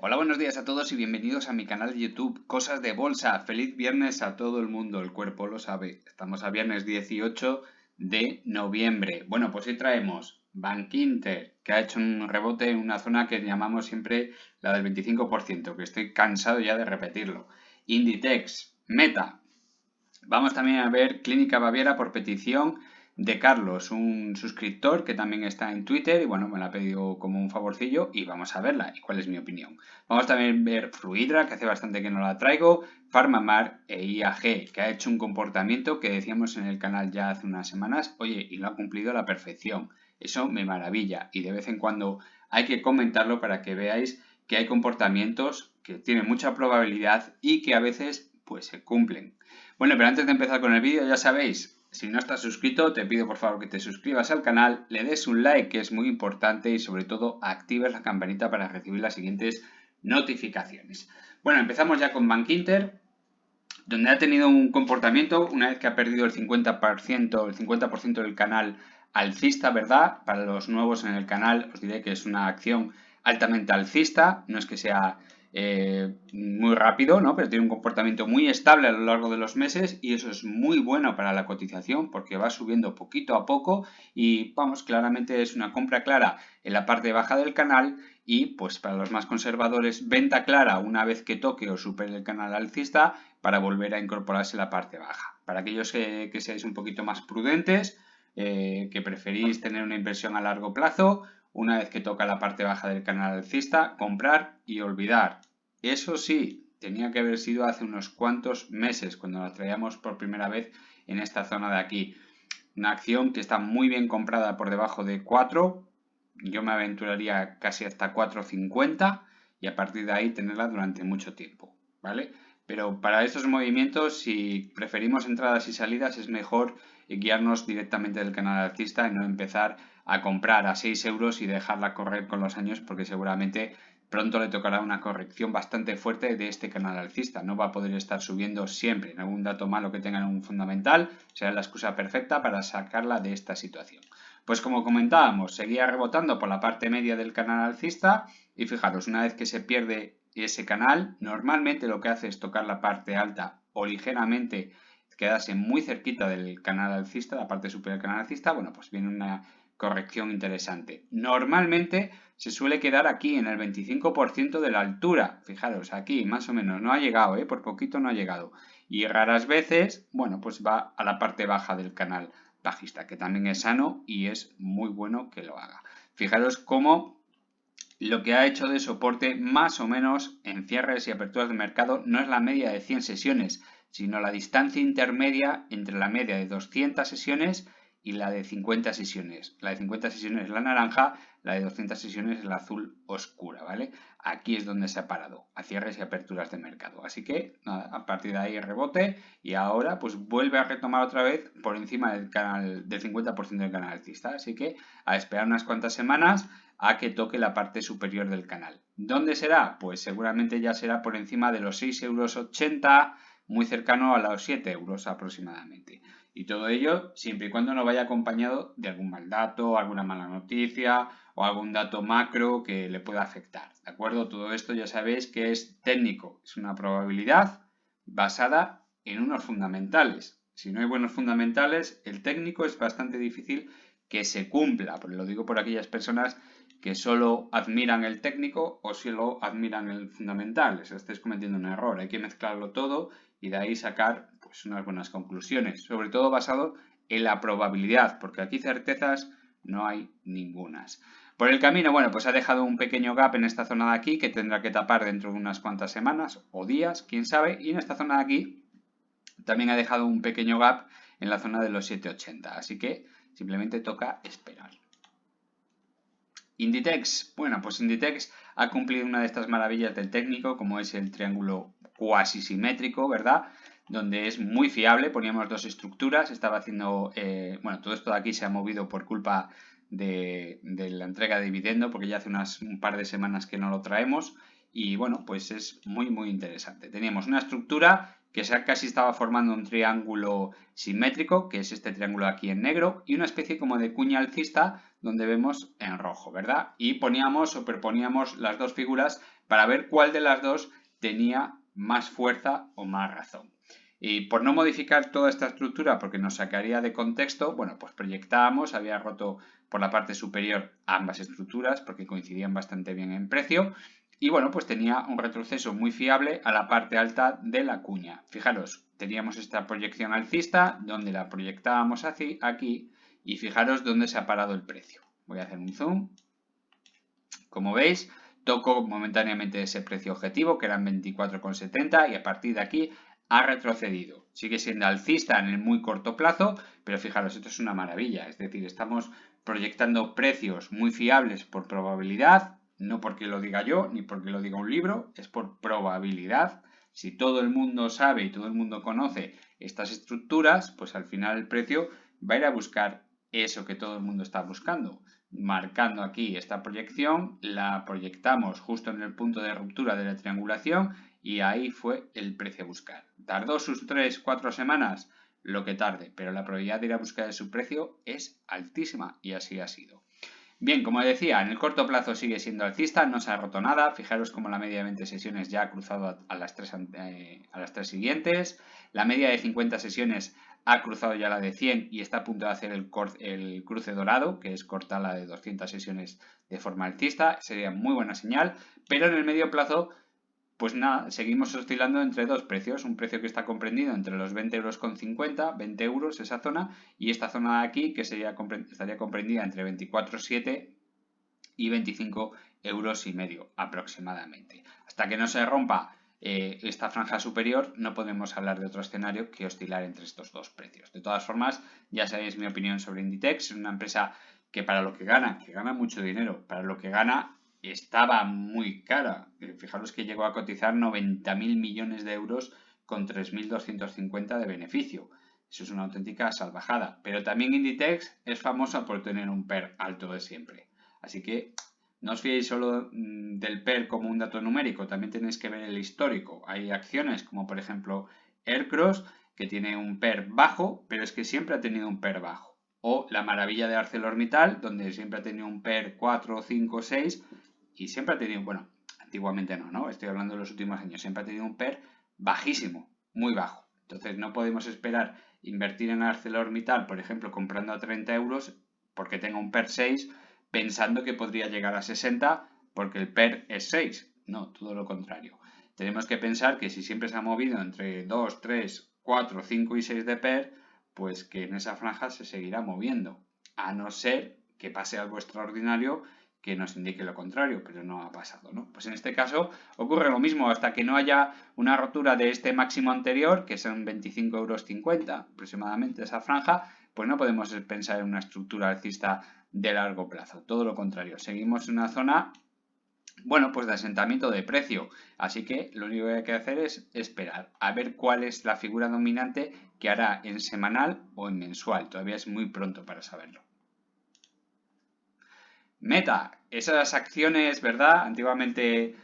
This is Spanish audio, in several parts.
Hola, buenos días a todos y bienvenidos a mi canal de YouTube Cosas de Bolsa. Feliz viernes a todo el mundo, el cuerpo lo sabe. Estamos a viernes 18 de noviembre. Bueno, pues hoy traemos Bankinter, que ha hecho un rebote en una zona que llamamos siempre la del 25%, que estoy cansado ya de repetirlo. Inditex, Meta. Vamos también a ver Clínica Baviera por petición de Carlos, un suscriptor que también está en Twitter y bueno, me la ha pedido como un favorcillo y vamos a verla y cuál es mi opinión. Vamos también a ver Fluidra, que hace bastante que no la traigo, Farmamar e IAG, que ha hecho un comportamiento que decíamos en el canal ya hace unas semanas, oye, y lo ha cumplido a la perfección. Eso me maravilla y de vez en cuando hay que comentarlo para que veáis que hay comportamientos que tienen mucha probabilidad y que a veces pues se cumplen. Bueno, pero antes de empezar con el vídeo, ya sabéis, si no estás suscrito, te pido por favor que te suscribas al canal, le des un like, que es muy importante, y sobre todo actives la campanita para recibir las siguientes notificaciones. Bueno, empezamos ya con Bankinter, donde ha tenido un comportamiento, una vez que ha perdido el 50% del canal alcista, ¿verdad? Para los nuevos en el canal, os diré que es una acción altamente alcista, no es que sea muy rápido, ¿no? Pero tiene un comportamiento muy estable a lo largo de los meses y eso es muy bueno para la cotización porque va subiendo poquito a poco y vamos, claramente es una compra clara en la parte baja del canal y pues para los más conservadores, venta clara una vez que toque o supere el canal alcista para volver a incorporarse la parte baja. Para aquellos que seáis un poquito más prudentes, que preferís tener una inversión a largo plazo, una vez que toca la parte baja del canal alcista, comprar y olvidar. Eso sí, tenía que haber sido hace unos cuantos meses cuando la traíamos por primera vez en esta zona de aquí. Una acción que está muy bien comprada por debajo de 4, yo me aventuraría casi hasta 4,50 y a partir de ahí tenerla durante mucho tiempo, ¿vale? Pero para estos movimientos, si preferimos entradas y salidas, es mejor guiarnos directamente del canal alcista y no empezar a comprar a 6 euros y dejarla correr con los años porque seguramente pronto le tocará una corrección bastante fuerte de este canal alcista. No va a poder estar subiendo siempre. En algún dato malo que tengan un fundamental será la excusa perfecta para sacarla de esta situación. Pues como comentábamos, seguía rebotando por la parte media del canal alcista y fijaros, una vez que se pierde ese canal, normalmente lo que hace es tocar la parte alta o ligeramente quedarse muy cerquita del canal alcista, la parte superior del canal alcista, bueno, pues viene una corrección interesante. Normalmente se suele quedar aquí en el 25% de la altura, fijaros, aquí más o menos, no ha llegado, por poquito no ha llegado. Y raras veces, bueno, pues va a la parte baja del canal bajista, que también es sano y es muy bueno que lo haga. Fijaros cómo lo que ha hecho de soporte más o menos en cierres y aperturas de mercado no es la media de 100 sesiones, sino la distancia intermedia entre la media de 200 sesiones y la de 50 sesiones. La de 50 sesiones es la naranja, la de 200 sesiones es la azul oscura, ¿vale? Aquí es donde se ha parado, a cierres y aperturas de mercado. Así que nada, a partir de ahí rebote y ahora pues vuelve a retomar otra vez por encima del canal del 50% del canal alcista. Así que a esperar unas cuantas semanas a que toque la parte superior del canal. ¿Dónde será? Pues seguramente ya será por encima de los 6,80 €, muy cercano a los 7 euros aproximadamente. Y todo ello siempre y cuando no vaya acompañado de algún mal dato, alguna mala noticia o algún dato macro que le pueda afectar. ¿De acuerdo? Todo esto ya sabéis que es técnico, es una probabilidad basada en unos fundamentales. Si no hay buenos fundamentales, el técnico es bastante difícil que se cumpla. Pero lo digo por aquellas personas que solo admiran el técnico o solo admiran el fundamental. Eso estáis cometiendo un error. Hay que mezclarlo todo y de ahí sacar pues, unas buenas conclusiones. Sobre todo basado en la probabilidad, porque aquí certezas no hay ningunas. Por el camino, bueno, pues ha dejado un pequeño gap en esta zona de aquí que tendrá que tapar dentro de unas cuantas semanas o días, quién sabe. Y en esta zona de aquí también ha dejado un pequeño gap en la zona de los 7,80. Así que simplemente toca esperar. Inditex, bueno, pues Inditex ha cumplido una de estas maravillas del técnico, como es el triángulo cuasi simétrico, ¿verdad? Donde es muy fiable, poníamos dos estructuras, estaba haciendo, bueno, todo esto de aquí se ha movido por culpa de la entrega de dividendo, porque ya hace un par de semanas que no lo traemos, y bueno, pues es muy interesante. Teníamos una estructura que casi estaba formando un triángulo simétrico, que es este triángulo aquí en negro, y una especie como de cuña alcista donde vemos en rojo, ¿verdad? Y superponíamos las dos figuras para ver cuál de las dos tenía más fuerza o más razón. Y por no modificar toda esta estructura porque nos sacaría de contexto, bueno, pues proyectábamos, había roto por la parte superior ambas estructuras porque coincidían bastante bien en precio. Y bueno, pues tenía un retroceso muy fiable a la parte alta de la cuña. Fijaros, teníamos esta proyección alcista donde la proyectábamos aquí y fijaros dónde se ha parado el precio. Voy a hacer un zoom. Como veis, tocó momentáneamente ese precio objetivo que eran 24,70 y a partir de aquí ha retrocedido. Sigue siendo alcista en el muy corto plazo, pero fijaros, esto es una maravilla. Es decir, estamos proyectando precios muy fiables por probabilidad, no porque lo diga yo ni porque lo diga un libro, es por probabilidad. Si todo el mundo sabe y todo el mundo conoce estas estructuras, pues al final el precio va a ir a buscar eso que todo el mundo está buscando. Marcando aquí esta proyección, la proyectamos justo en el punto de ruptura de la triangulación y ahí fue el precio a buscar. ¿Tardó sus 3-4 semanas? Lo que tarde, pero la probabilidad de ir a buscar su precio es altísima y así ha sido. Bien, como decía, en el corto plazo sigue siendo alcista, no se ha roto nada. Fijaros como la media de 20 sesiones ya ha cruzado a las tres siguientes. La media de 50 sesiones ha cruzado ya la de 100 y está a punto de hacer el cruce dorado, que es cortar la de 200 sesiones de forma alcista. Sería muy buena señal, pero en el medio plazo pues nada, seguimos oscilando entre dos precios, un precio que está comprendido entre los 20,50 €, 20 euros esa zona, y esta zona de aquí que estaría comprendida entre 24,7 y 25,5 € aproximadamente. Hasta que no se rompa esta franja superior, no podemos hablar de otro escenario que oscilar entre estos dos precios. De todas formas, ya sabéis mi opinión sobre Inditex, es una empresa que para lo que gana mucho dinero, para lo que gana estaba muy cara. Fijaros que llegó a cotizar 90.000 millones de euros con 3.250 de beneficio. Eso es una auténtica salvajada. Pero también Inditex es famosa por tener un PER alto de siempre. Así que no os fiéis solo del PER como un dato numérico, también tenéis que ver el histórico. Hay acciones como por ejemplo Aircross que tiene un PER bajo, pero es que siempre ha tenido un PER bajo. O la maravilla de ArcelorMittal, donde siempre ha tenido un PER 4, 5, 6 y siempre ha tenido, bueno, antiguamente no, estoy hablando de los últimos años, siempre ha tenido un PER bajísimo, muy bajo. Entonces no podemos esperar invertir en ArcelorMittal, por ejemplo, comprando a 30 euros porque tenga un PER 6, pensando que podría llegar a 60 porque el PER es 6. No, todo lo contrario. Tenemos que pensar que si siempre se ha movido entre 2, 3, 4, 5 y 6 de PER, pues que en esa franja se seguirá moviendo. A no ser que pase algo extraordinario que nos indique lo contrario, pero no ha pasado, ¿no? Pues en este caso ocurre lo mismo, hasta que no haya una rotura de este máximo anterior, que son 25,50 € aproximadamente esa franja, pues no podemos pensar en una estructura alcista de largo plazo. Todo lo contrario, seguimos en una zona, bueno, pues de asentamiento de precio. Así que lo único que hay que hacer es esperar a ver cuál es la figura dominante que hará en semanal o en mensual. Todavía es muy pronto para saberlo. Meta, esas acciones, ¿verdad? Antiguamente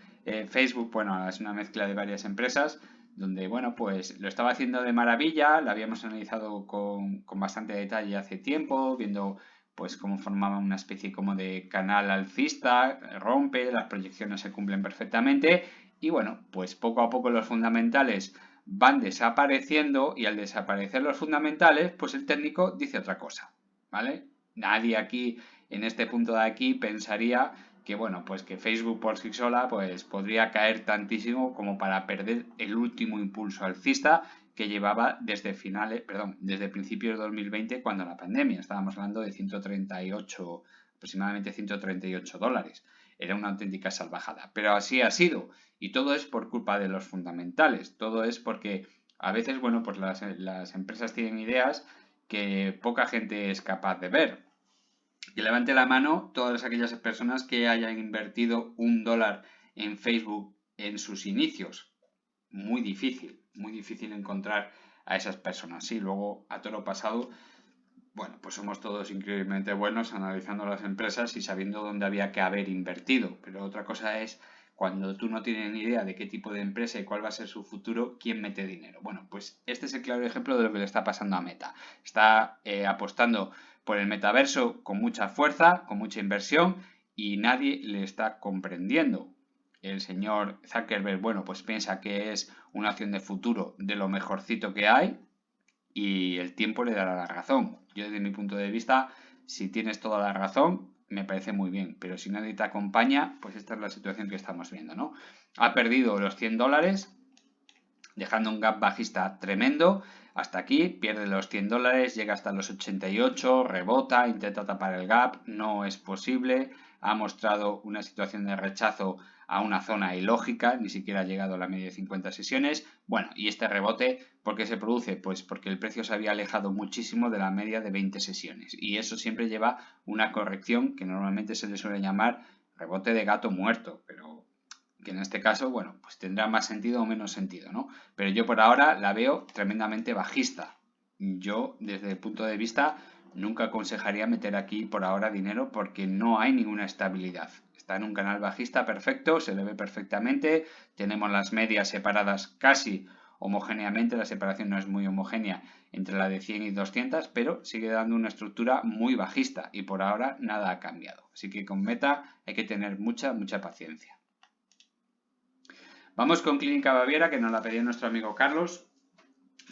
Facebook, bueno, es una mezcla de varias empresas donde, bueno, pues lo estaba haciendo de maravilla, la habíamos analizado con bastante detalle hace tiempo, viendo pues cómo formaba una especie como de canal alcista, rompe, las proyecciones se cumplen perfectamente y bueno, pues poco a poco los fundamentales van desapareciendo y al desaparecer los fundamentales, pues el técnico dice otra cosa, ¿vale? Nadie aquí en este punto de aquí pensaría que bueno, pues que Facebook por sí sola pues podría caer tantísimo como para perder el último impulso alcista que llevaba desde desde principios de 2020 cuando la pandemia. Estábamos hablando de 138, aproximadamente 138 dólares. Era una auténtica salvajada. Pero así ha sido. Y todo es por culpa de los fundamentales. Todo es porque a veces, bueno, pues las empresas tienen ideas que poca gente es capaz de ver. Que levante la mano todas aquellas personas que hayan invertido $1 en Facebook en sus inicios. Muy difícil encontrar a esas personas. Sí, luego a todo lo pasado, bueno, pues somos todos increíblemente buenos analizando las empresas y sabiendo dónde había que haber invertido. Pero otra cosa es cuando tú no tienes ni idea de qué tipo de empresa y cuál va a ser su futuro, quién mete dinero. Bueno, pues este es el claro ejemplo de lo que le está pasando a Meta. Está apostando por el metaverso con mucha fuerza, con mucha inversión, y nadie le está comprendiendo. El señor Zuckerberg, bueno, pues piensa que es una acción de futuro de lo mejorcito que hay y el tiempo le dará la razón. Yo desde mi punto de vista, si tienes toda la razón, me parece muy bien, pero si nadie te acompaña, pues esta es la situación que estamos viendo, ¿no? Ha perdido los $100, dejando un gap bajista tremendo. Hasta aquí, pierde los $100, llega hasta los 88, rebota, intenta tapar el gap, no es posible. Ha mostrado una situación de rechazo a una zona ilógica, ni siquiera ha llegado a la media de 50 sesiones. Bueno, y este rebote, ¿por qué se produce? Pues porque el precio se había alejado muchísimo de la media de 20 sesiones. Y eso siempre lleva una corrección que normalmente se le suele llamar rebote de gato muerto, pero que en este caso, bueno, pues tendrá más sentido o menos sentido, ¿no? Pero yo por ahora la veo tremendamente bajista. Yo, desde el punto de vista, nunca aconsejaría meter aquí por ahora dinero porque no hay ninguna estabilidad. Está en un canal bajista perfecto, se le ve perfectamente, tenemos las medias separadas casi homogéneamente, la separación no es muy homogénea entre la de 100 y 200, pero sigue dando una estructura muy bajista y por ahora nada ha cambiado. Así que con Meta hay que tener mucha paciencia. Vamos con Clínica Baviera, que nos la pedía nuestro amigo Carlos,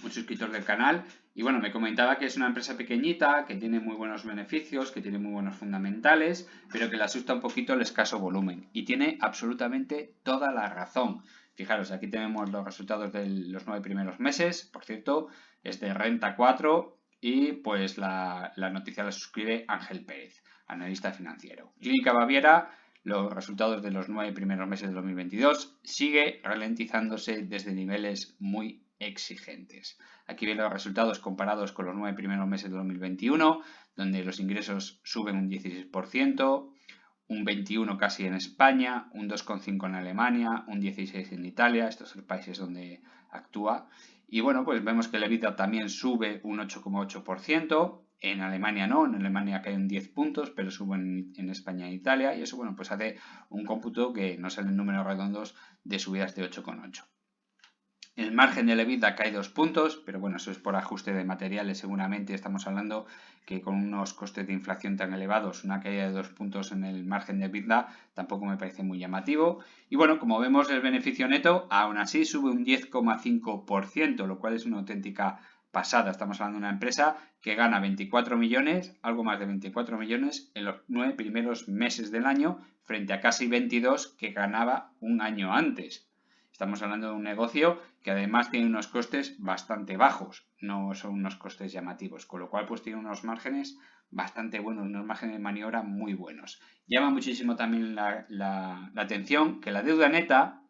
un suscriptor del canal. Y bueno, me comentaba que es una empresa pequeñita, que tiene muy buenos beneficios, que tiene muy buenos fundamentales, pero que le asusta un poquito el escaso volumen. Y tiene absolutamente toda la razón. Fijaros, aquí tenemos los resultados de los 9 primeros meses. Por cierto, es de Renta 4 y pues la noticia la suscribe Ángel Pérez, analista financiero. Clínica Baviera, los resultados de los 9 primeros meses de 2022 sigue ralentizándose desde niveles muy exigentes. Aquí ven los resultados comparados con los 9 primeros meses de 2021, donde los ingresos suben un 16%, un 21% casi en España, un 2,5% en Alemania, un 16% en Italia, estos son los países donde actúa. Y bueno, pues vemos que el EBITDA también sube un 8,8%, en Alemania no, en Alemania cae un 10 puntos, pero sube en España e Italia, y eso, bueno, pues hace un cómputo que no salen números redondos de subidas de 8,8%. El margen del EBITDA cae 2 puntos, pero bueno, eso es por ajuste de materiales seguramente. Estamos hablando que con unos costes de inflación tan elevados, una caída de 2 puntos en el margen de EBITDA tampoco me parece muy llamativo. Y bueno, como vemos, el beneficio neto aún así sube un 10,5%, lo cual es una auténtica pasada. Estamos hablando de una empresa que gana 24 millones, algo más de 24 millones en los 9 primeros meses del año, frente a casi 22 que ganaba un año antes. Estamos hablando de un negocio que además tiene unos costes bastante bajos, no son unos costes llamativos, con lo cual pues tiene unos márgenes bastante buenos, unos márgenes de maniobra muy buenos. Llama muchísimo también la atención que la deuda neta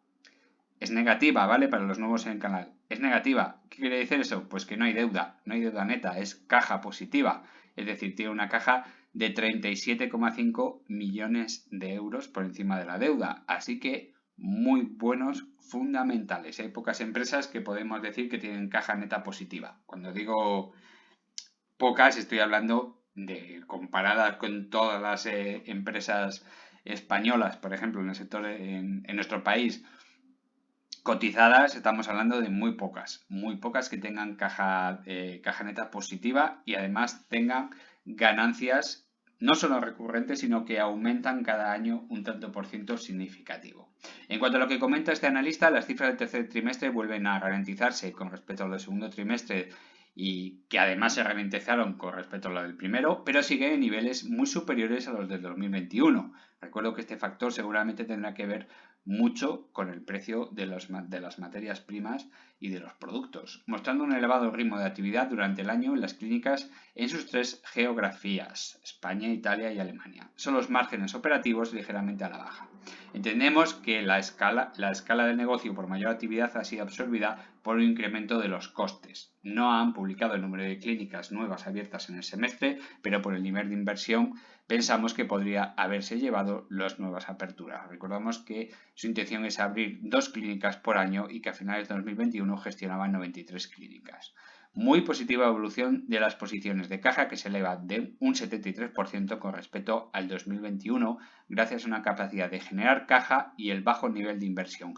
es negativa, ¿vale? Para los nuevos en el canal. Es negativa. ¿Qué quiere decir eso? Pues que no hay deuda neta, es caja positiva. Es decir, tiene una caja de 37,5 millones de euros por encima de la deuda. Así que muy buenos fundamentales. Hay pocas empresas que podemos decir que tienen caja neta positiva. Cuando digo pocas, estoy hablando de comparadas con todas las empresas españolas, por ejemplo, en el sector en nuestro país cotizadas, estamos hablando de muy pocas que tengan caja neta positiva y además tengan ganancias no solo recurrentes, sino que aumentan cada año un tanto por ciento significativo. En cuanto a lo que comenta este analista, las cifras del tercer trimestre vuelven a ralentizarse con respecto al del segundo trimestre y que además se ralentizaron con respecto a lo del primero, pero siguen en niveles muy superiores a los del 2021. Recuerdo que este factor seguramente tendrá que ver mucho con el precio de las materias primas y de los productos, mostrando un elevado ritmo de actividad durante el año en las clínicas en sus 3 geografías, España, Italia y Alemania. Son los márgenes operativos ligeramente a la baja. Entendemos que la escala del negocio por mayor actividad ha sido absorbida por un incremento de los costes. No han publicado el número de clínicas nuevas abiertas en el semestre, pero por el nivel de inversión pensamos que podría haberse llevado las nuevas aperturas. Recordamos que su intención es abrir 2 clínicas por año y que a finales de 2021 gestionaban 93 clínicas. muy positiva evolución de las posiciones de caja, que se eleva de un 73% con respecto al 2021, gracias a una capacidad de generar caja y el bajo nivel de inversión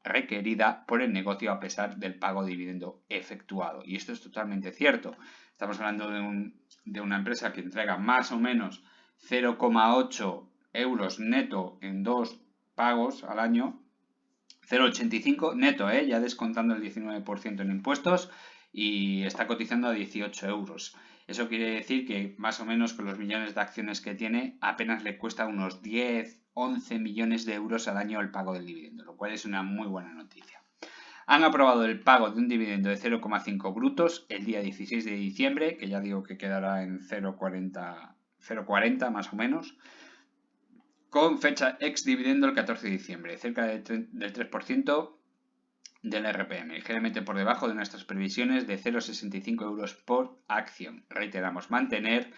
requerida por el negocio a pesar del pago de dividendo efectuado. Y esto es totalmente cierto. Estamos hablando de una empresa que entrega más o menos 0,8 euros neto en 2 pagos al año, 0,85 neto, ya descontando el 19% en impuestos, y está cotizando a 18 euros. Eso quiere decir que más o menos con los millones de acciones que tiene, apenas le cuesta unos 10, 11 millones de euros al año el pago del dividendo, lo cual es una muy buena noticia. Han aprobado el pago de un dividendo de 0,5 brutos el día 16 de diciembre, que ya digo que quedará en 0,40 más o menos, con fecha ex dividendo el 14 de diciembre, cerca del 3% del RPM, ligeramente por debajo de nuestras previsiones de 0,65 euros por acción. Reiteramos, mantener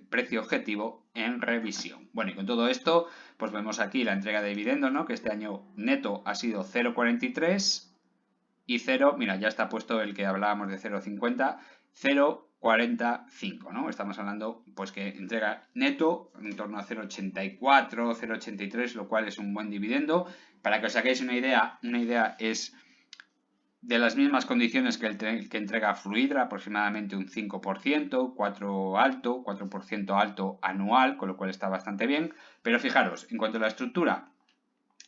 precio objetivo en revisión. Bueno, y con todo esto, pues vemos aquí la entrega de dividendos, ¿no? Que este año neto ha sido 0,43 y 0, mira, ya está puesto el que hablábamos de 0,50, 0,45, ¿no? Estamos hablando, pues que entrega neto en torno a 0,84, 0,83, lo cual es un buen dividendo. Para que os hagáis una idea es de las mismas condiciones que el que entrega Fluidra, aproximadamente un 5%, 4% alto anual, con lo cual está bastante bien. Pero fijaros, en cuanto a la estructura,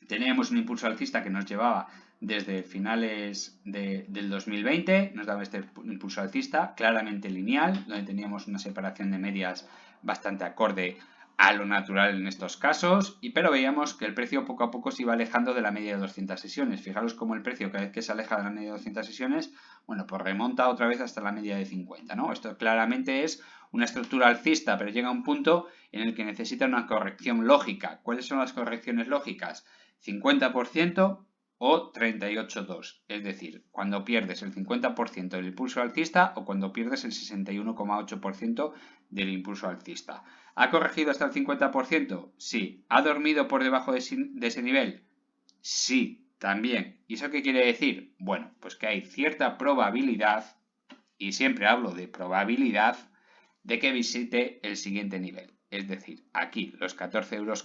teníamos un impulso alcista que nos llevaba desde finales del 2020, nos daba este impulso alcista claramente lineal, donde teníamos una separación de medias bastante acorde a lo natural en estos casos, pero veíamos que el precio poco a poco se iba alejando de la media de 200 sesiones. Fijaros cómo el precio cada vez que se aleja de la media de 200 sesiones, bueno, pues remonta otra vez hasta la media de 50, ¿no? Esto claramente es una estructura alcista, pero llega a un punto en el que necesita una corrección lógica. ¿Cuáles son las correcciones lógicas? 50% o 38,2, es decir, cuando pierdes el 50% del impulso alcista o cuando pierdes el 61,8% del impulso alcista. ¿Ha corregido hasta el 50%? Sí. ¿Ha dormido por debajo de ese nivel? Sí, también. ¿Y eso qué quiere decir? Bueno, pues que hay cierta probabilidad, y siempre hablo de probabilidad, de que visite el siguiente nivel. Es decir, aquí, los 14,40 euros.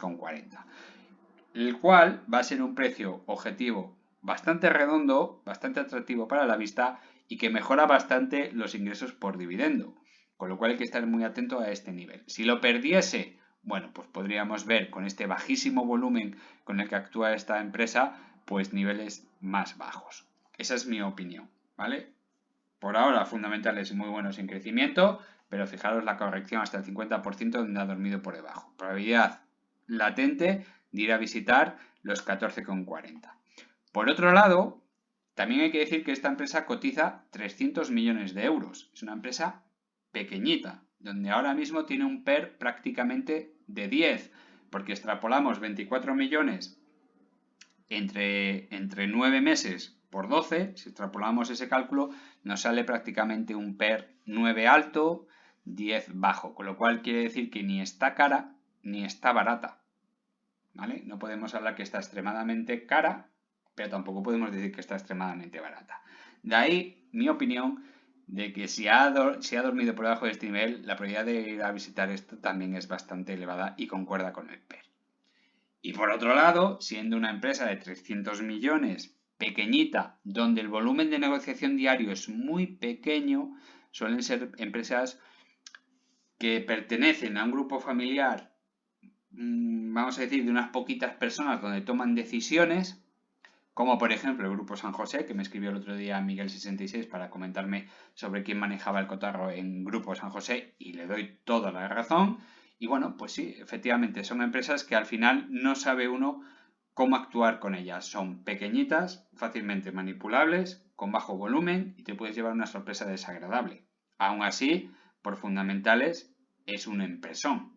El cual va a ser un precio objetivo bastante redondo, bastante atractivo para la vista y que mejora bastante los ingresos por dividendo. Con lo cual hay que estar muy atento a este nivel. Si lo perdiese, bueno, pues podríamos ver con este bajísimo volumen con el que actúa esta empresa, pues niveles más bajos. Esa es mi opinión, ¿vale? Por ahora, fundamentales muy buenos en crecimiento, pero fijaros la corrección hasta el 50% donde ha dormido por debajo. Probabilidad latente de ir a visitar los 14,40. Por otro lado, también hay que decir que esta empresa cotiza 300 millones de euros. Es una empresa pequeñita, donde ahora mismo tiene un PER prácticamente de 10, porque extrapolamos 24 millones entre 9 meses por 12, si extrapolamos ese cálculo, nos sale prácticamente un PER 9 alto, 10 bajo, con lo cual quiere decir que ni está cara ni está barata. ¿Vale? No podemos hablar que está extremadamente cara, pero tampoco podemos decir que está extremadamente barata. De ahí mi opinión de que si ha dormido por debajo de este nivel, la probabilidad de ir a visitar esto también es bastante elevada y concuerda con el PER. Y por otro lado, siendo una empresa de 300 millones, pequeñita, donde el volumen de negociación diario es muy pequeño, suelen ser empresas que pertenecen a un grupo familiar, vamos a decir, de unas poquitas personas donde toman decisiones, como por ejemplo el Grupo San José, que me escribió el otro día Miguel66 para comentarme sobre quién manejaba el cotarro en Grupo San José, y le doy toda la razón. Y bueno, pues sí, efectivamente, son empresas que al final no sabe uno cómo actuar con ellas. Son pequeñitas, fácilmente manipulables, con bajo volumen y te puedes llevar una sorpresa desagradable. Aún así, por fundamentales, es un empresón,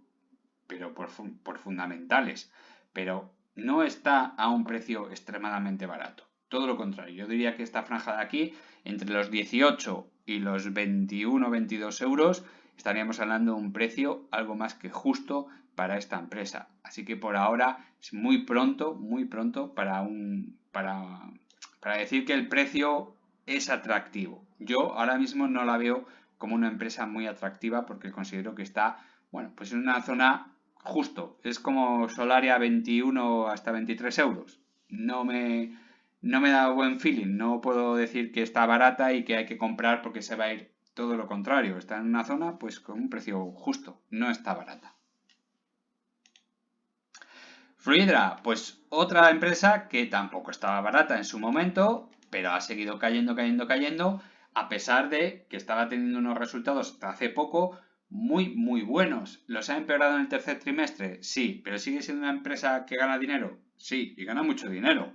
pero por fundamentales. Pero no está a un precio extremadamente barato. Todo lo contrario, yo diría que esta franja de aquí, entre los 18 y los 21 o 22 euros, estaríamos hablando de un precio algo más que justo para esta empresa. Así que por ahora es muy pronto para decir que el precio es atractivo. Yo ahora mismo no la veo como una empresa muy atractiva porque considero que está, bueno, pues en una zona justo. Es como Solaria 21 hasta 23 euros. No me da buen feeling. No puedo decir que está barata y que hay que comprar porque se va a ir. Todo lo contrario. Está en una zona pues con un precio justo. No está barata. Fluidra, pues otra empresa que tampoco estaba barata en su momento, pero ha seguido cayendo, cayendo, cayendo, a pesar de que estaba teniendo unos resultados hasta hace poco muy, muy buenos. ¿Los ha empeorado en el tercer trimestre? Sí, pero sigue siendo una empresa que gana dinero. Sí, y gana mucho dinero.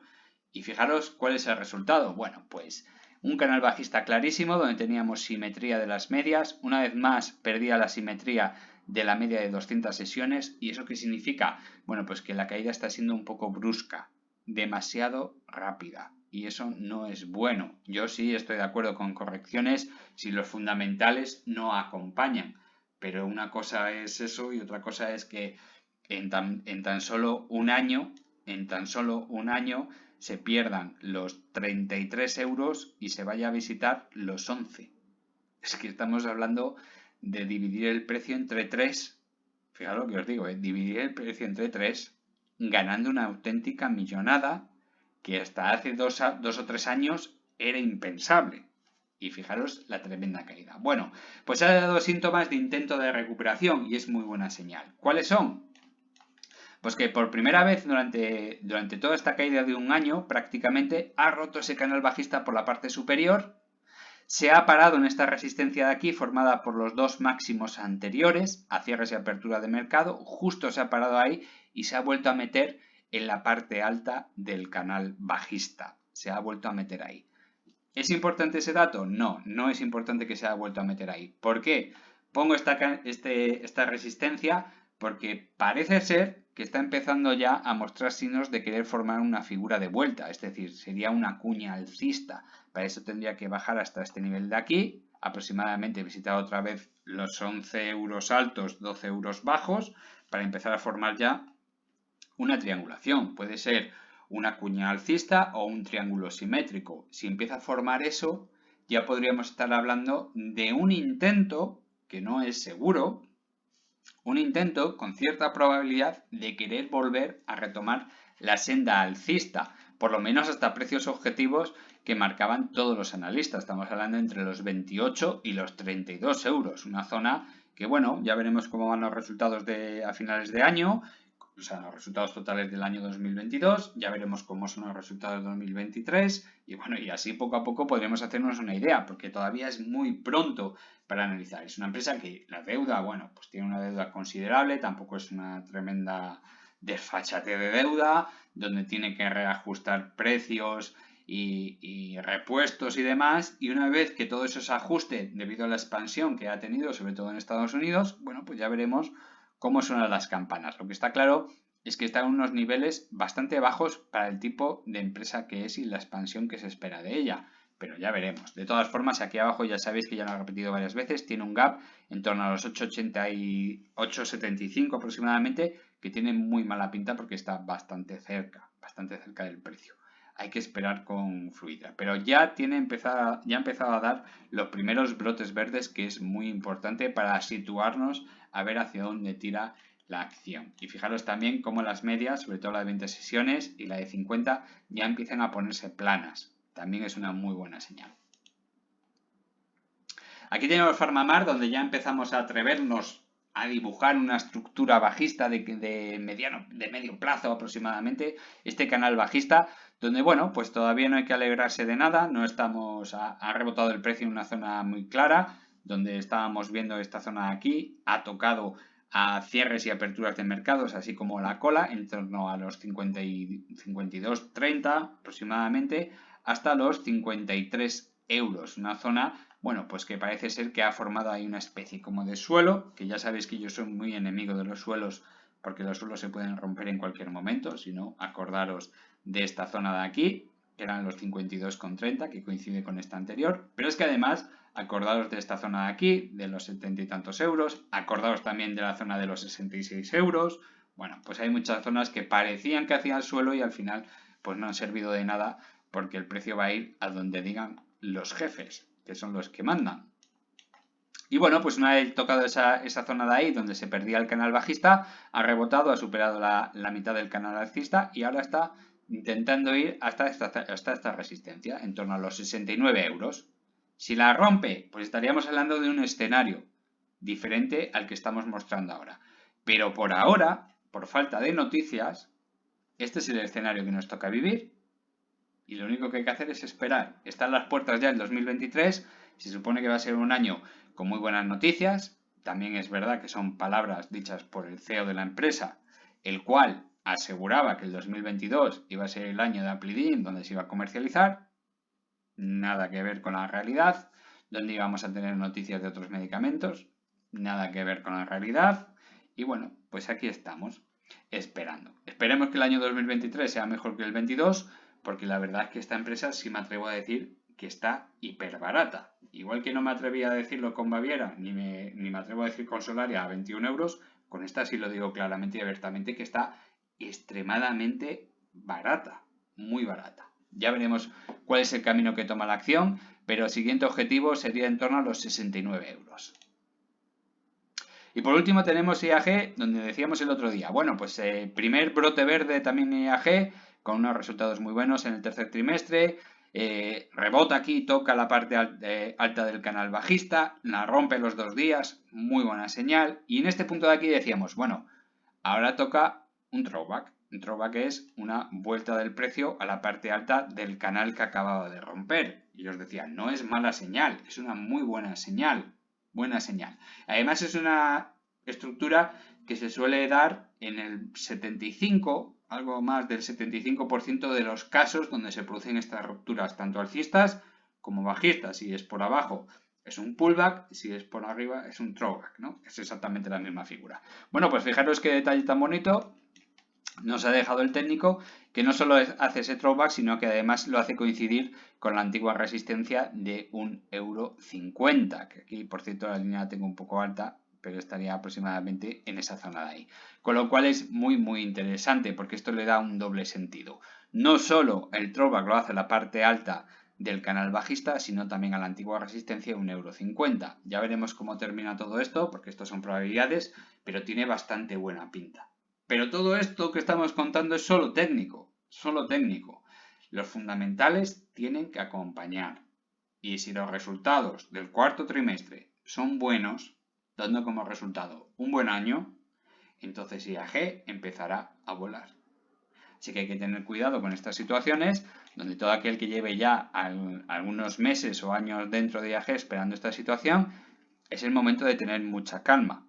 Y fijaros cuál es el resultado. Bueno, pues un canal bajista clarísimo donde teníamos simetría de las medias. Una vez más perdía la simetría de la media de 200 sesiones. ¿Y eso qué significa? Bueno, pues que la caída está siendo un poco brusca, demasiado rápida. Y eso no es bueno. Yo sí estoy de acuerdo con correcciones si los fundamentales no acompañan. Pero una cosa es eso y otra cosa es que en tan solo un año, se pierdan los 33 euros y se vaya a visitar los 11. Es que estamos hablando de dividir el precio entre 3. Fijaros lo que os digo, dividir el precio entre 3 ganando una auténtica millonada que hasta hace 2 o 3 años era impensable. Y fijaros la tremenda caída. Bueno, pues ha dado síntomas de intento de recuperación y es muy buena señal. ¿Cuáles son? Pues que por primera vez durante toda esta caída de un año prácticamente ha roto ese canal bajista por la parte superior. Se ha parado en esta resistencia de aquí formada por los dos máximos anteriores a cierres y apertura de mercado. Justo se ha parado ahí y se ha vuelto a meter en la parte alta del canal bajista. Se ha vuelto a meter ahí. ¿Es importante ese dato? No, no es importante que se haya vuelto a meter ahí. ¿Por qué? Pongo esta resistencia porque parece ser que está empezando ya a mostrar signos de querer formar una figura de vuelta, es decir, sería una cuña alcista. Para eso tendría que bajar hasta este nivel de aquí, aproximadamente visitar otra vez los 11 euros altos, 12 euros bajos, para empezar a formar ya una triangulación. Puede ser una cuña alcista o un triángulo simétrico. Si empieza a formar eso, ya podríamos estar hablando de un intento, que no es seguro, un intento con cierta probabilidad de querer volver a retomar la senda alcista, por lo menos hasta precios objetivos que marcaban todos los analistas. Estamos hablando entre los 28 y los 32 euros, una zona que, bueno, ya veremos cómo van los resultados a finales de año, o sea, los resultados totales del año 2022, ya veremos cómo son los resultados de 2023 y bueno, y así poco a poco podremos hacernos una idea, porque todavía es muy pronto para analizar. Es una empresa que la deuda, bueno, pues tiene una deuda considerable, tampoco es una tremenda desfachate de deuda, donde tiene que reajustar precios y repuestos y demás, y una vez que todo eso se ajuste debido a la expansión que ha tenido, sobre todo en Estados Unidos, bueno, pues ya veremos cómo suenan las campanas. Lo que está claro es que está en unos niveles bastante bajos para el tipo de empresa que es y la expansión que se espera de ella. Pero ya veremos. De todas formas, aquí abajo ya sabéis que ya lo he repetido varias veces, tiene un gap en torno a los 8,80 y 8,75 aproximadamente, que tiene muy mala pinta porque está bastante cerca del precio. Hay que esperar con Fluidra. Pero ya ha empezado a dar los primeros brotes verdes, que es muy importante para situarnos a ver hacia dónde tira la acción. Y fijaros también cómo las medias, sobre todo la de 20 sesiones y la de 50, ya empiezan a ponerse planas. También es una muy buena señal. Aquí tenemos Farmamar, donde ya empezamos a atrevernos a dibujar una estructura bajista de medio plazo aproximadamente, este canal bajista, donde bueno, pues todavía no hay que alegrarse de nada, no estamos, ha rebotado el precio en una zona muy clara, donde estábamos viendo esta zona de aquí, ha tocado a cierres y aperturas de mercados, así como la cola, en torno a los 52,30 aproximadamente, hasta los 53 euros, una zona, bueno, pues que parece ser que ha formado ahí una especie como de suelo, que ya sabéis que yo soy muy enemigo de los suelos, porque los suelos se pueden romper en cualquier momento, si no, acordaros de esta zona de aquí, que eran los 52,30, que coincide con esta anterior, pero es que además, acordaros de esta zona de aquí, de los 70 y tantos euros, acordaros también de la zona de los 66 euros, bueno, pues hay muchas zonas que parecían que hacían suelo y al final pues no han servido de nada porque el precio va a ir a donde digan los jefes, que son los que mandan. Y bueno, pues una vez tocado esa zona de ahí, donde se perdía el canal bajista, ha rebotado, ha superado la mitad del canal alcista y ahora está intentando ir hasta esta resistencia, en torno a los 69 euros. Si la rompe, pues estaríamos hablando de un escenario diferente al que estamos mostrando ahora. Pero por ahora, por falta de noticias, este es el escenario que nos toca vivir. Y lo único que hay que hacer es esperar. Están las puertas ya el 2023. Se supone que va a ser un año con muy buenas noticias. También es verdad que son palabras dichas por el CEO de la empresa, el cual aseguraba que el 2022 iba a ser el año de Aplidin, donde se iba a comercializar. Nada que ver con la realidad. Donde íbamos a tener noticias de otros medicamentos. Nada que ver con la realidad. Y bueno, pues aquí estamos, esperando. Esperemos que el año 2023 sea mejor que el 22, porque la verdad es que esta empresa sí me atrevo a decir que está hiper barata. Igual que no me atreví a decirlo con Baviera, ni me atrevo a decir con Solaria a 21 euros, con esta sí lo digo claramente y abiertamente que está extremadamente barata, muy barata. Ya veremos cuál es el camino que toma la acción, pero el siguiente objetivo sería en torno a los 69 euros. Y por último tenemos IAG, donde decíamos el otro día, bueno, pues primer brote verde también IAG, con unos resultados muy buenos en el tercer trimestre, rebota aquí, toca la parte alta del canal bajista, la rompe los 2 días, muy buena señal, y en este punto de aquí decíamos, bueno, ahora toca un throwback. Un throwback es una vuelta del precio a la parte alta del canal que acababa de romper. Y os decía, no es mala señal, es una muy buena señal. Buena señal. Además es una estructura que se suele dar en el 75, algo más del 75% de los casos donde se producen estas rupturas, tanto alcistas como bajistas. Si es por abajo es un pullback, si es por arriba es un throwback, ¿no? Es exactamente la misma figura. Bueno, pues fijaros qué detalle tan bonito nos ha dejado el técnico, que no solo hace ese throwback, sino que además lo hace coincidir con la antigua resistencia de 1,50 €, que aquí, por cierto, la línea la tengo un poco alta, pero estaría aproximadamente en esa zona de ahí. Con lo cual es muy, muy interesante, porque esto le da un doble sentido. No solo el throwback lo hace la parte alta del canal bajista, sino también a la antigua resistencia de 1,50 €. Ya veremos cómo termina todo esto, porque esto son probabilidades, pero tiene bastante buena pinta. Pero todo esto que estamos contando es solo técnico, solo técnico. Los fundamentales tienen que acompañar. Y si los resultados del cuarto trimestre son buenos, dando como resultado un buen año, entonces IAG empezará a volar. Así que hay que tener cuidado con estas situaciones, donde todo aquel que lleve ya algunos meses o años dentro de IAG esperando esta situación, es el momento de tener mucha calma.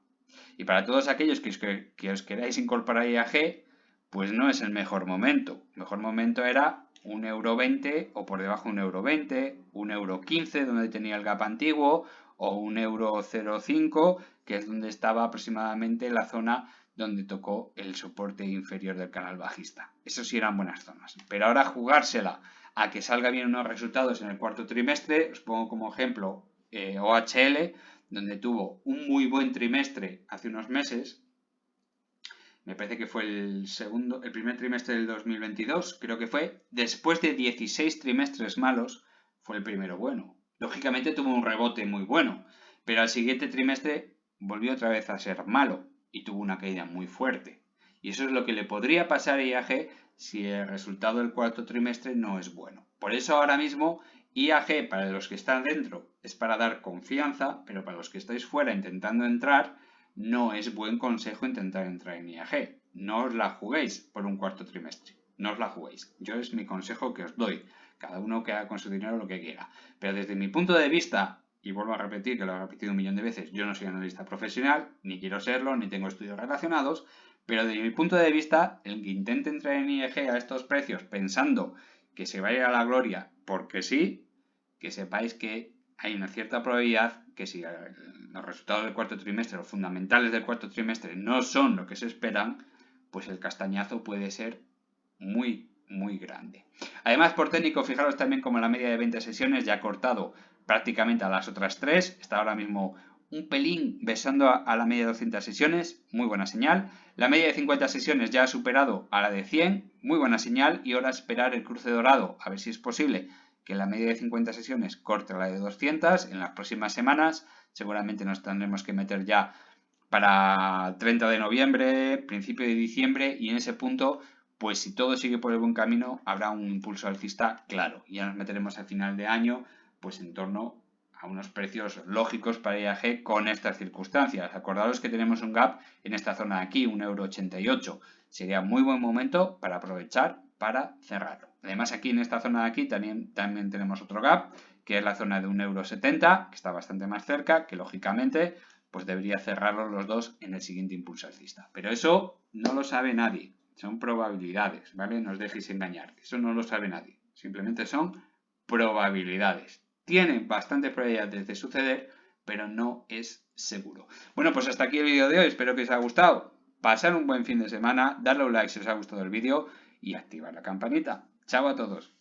Y para todos aquellos que os queráis incorporar a IAG, pues no es el mejor momento. El mejor momento era 1,20 € o por debajo 1,20 €, 1,15 € donde tenía el gap antiguo, o 1,05 €, que es donde estaba aproximadamente la zona donde tocó el soporte inferior del canal bajista. Eso sí eran buenas zonas. Pero ahora jugársela a que salga bien unos resultados en el cuarto trimestre, os pongo como ejemplo OHL, donde tuvo un muy buen trimestre hace unos meses. Me parece que fue el primer trimestre del 2022, creo que fue. Después de 16 trimestres malos, fue el primero bueno. Lógicamente tuvo un rebote muy bueno, pero al siguiente trimestre volvió otra vez a ser malo y tuvo una caída muy fuerte. Y eso es lo que le podría pasar a IAG si el resultado del cuarto trimestre no es bueno. Por eso ahora mismo IAG, para los que están dentro, es para dar confianza, pero para los que estáis fuera intentando entrar, no es buen consejo intentar entrar en IAG. No os la juguéis por un cuarto trimestre. No os la juguéis. Yo es mi consejo que os doy. Cada uno que haga con su dinero lo que quiera. Pero desde mi punto de vista, y vuelvo a repetir que lo he repetido 1.000.000 de veces, yo no soy analista profesional, ni quiero serlo, ni tengo estudios relacionados, pero desde mi punto de vista, el que intente entrar en IAG a estos precios pensando que se va a ir a la gloria porque sí, que sepáis que hay una cierta probabilidad que si los resultados del cuarto trimestre, los fundamentales del cuarto trimestre no son lo que se esperan, pues el castañazo puede ser muy, muy grande. Además, por técnico, fijaros también como la media de 20 sesiones ya ha cortado prácticamente a las otras 3, está ahora mismo un pelín besando a la media de 200 sesiones, muy buena señal. La media de 50 sesiones ya ha superado a la de 100, muy buena señal, y ahora esperar el cruce dorado, a ver si es posible que la media de 50 sesiones corte la de 200. En las próximas semanas seguramente nos tendremos que meter ya para el 30 de noviembre, principio de diciembre, y en ese punto, pues si todo sigue por el buen camino, habrá un impulso alcista claro. Y ya nos meteremos al final de año, pues en torno a unos precios lógicos para IAG con estas circunstancias. Acordaros que tenemos un gap en esta zona de aquí, 1,88 €. Sería muy buen momento para aprovechar para cerrarlo. Además, aquí en esta zona de aquí también tenemos otro gap, que es la zona de 1,70 €, que está bastante más cerca, que lógicamente pues debería cerrarlos los dos en el siguiente impulso alcista. Pero eso no lo sabe nadie, son probabilidades, ¿vale? No os dejéis engañar, eso no lo sabe nadie, simplemente son probabilidades. Tienen bastantes probabilidades de suceder, pero no es seguro. Bueno, pues hasta aquí el vídeo de hoy, espero que os haya gustado. Pasar un buen fin de semana, darle un like si os ha gustado el vídeo y activar la campanita. Chao a todos.